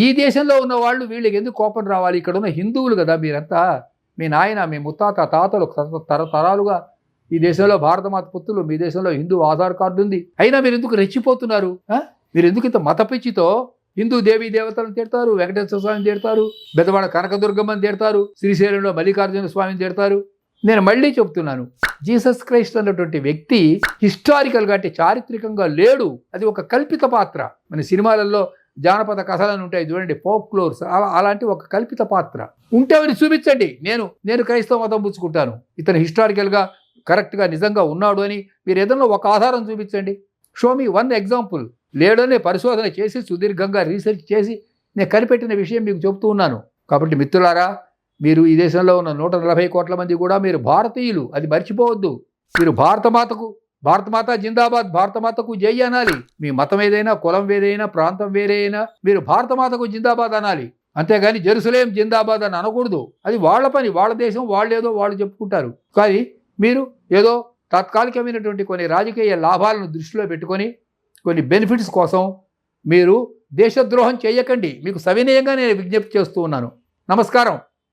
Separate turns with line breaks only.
ఈ దేశంలో ఉన్న వాళ్ళు వీళ్ళకి ఎందుకు కోపం రావాలి? ఇక్కడ ఉన్న హిందువులు కదా మీరంతా. మీ నాయన, మీ ముత్తాత, తాతలు తరతరాలుగా ఈ దేశంలో భారతమాత పుత్రులు, మీ దేశంలో హిందూ ఆధార్ కార్డు ఉంది. అయినా మీరు ఎందుకు రెచ్చిపోతున్నారు? మీరు ఎందుకు ఇంత మత పిచ్చితో హిందూ దేవీ దేవతలను తిడతారు, వెంకటేశ్వర స్వామిని తిడతారు, బెదవాడ కనకదుర్గమ్మని తిడతారు, శ్రీశైలంలో మల్లికార్జున స్వామిని తిడతారు. నేను మళ్ళీ చెప్తున్నాను, జీసస్ క్రైస్ట్ అన్నటువంటి వ్యక్తి హిస్టారికల్గా అంటే చారిత్రకంగా లేడు. అది ఒక కల్పిత పాత్ర. మన సినిమాలలో జానపద కథలను ఉంటాయి చూడండి, ఫోక్లోర్స్, అలాంటి ఒక కల్పిత పాత్ర. ఉంటే అవన్నీ చూపించండి. నేను క్రైస్తవ మతం పుచ్చుకుంటాను, ఇతను హిస్టారికల్గా కరెక్ట్గా నిజంగా ఉన్నాడు అని మీరు ఏదన్నా ఒక ఆధారం చూపించండి. Show me one example. లేడనే పరిశోధన చేసి సుదీర్ఘంగా రీసెర్చ్ చేసి నేను కనిపెట్టిన విషయం మీకు చెప్తూ ఉన్నాను. కాబట్టి మిత్రులారా, మీరు ఈ దేశంలో ఉన్న 140 కోట్ల మంది కూడా మీరు భారతీయులు, అది మర్చిపోవద్దు. మీరు భారతమాత జిందాబాద్, భారతమాతకు జై అనాలి. మీ మతం ఏదైనా, కులం వేరైనా, ప్రాంతం వేరే అయినా మీరు భారతమాతకు జిందాబాద్ అనాలి. అంతేగాని జెరూసలేం జిందాబాద్ అని అనకూడదు. అది వాళ్ళ పని, వాళ్ళ దేశం, వాళ్ళేదో వాళ్ళు చెప్పుకుంటారు. కానీ మీరు ఏదో తాత్కాలికమైనటువంటి కొన్ని రాజకీయ లాభాలను దృష్టిలో పెట్టుకొని కొన్ని బెనిఫిట్స్ కోసం మీరు దేశద్రోహం చేయకండి. మీకు సవినయంగా నేను విజ్ఞప్తి చేస్తూ ఉన్నాను. నమస్కారం.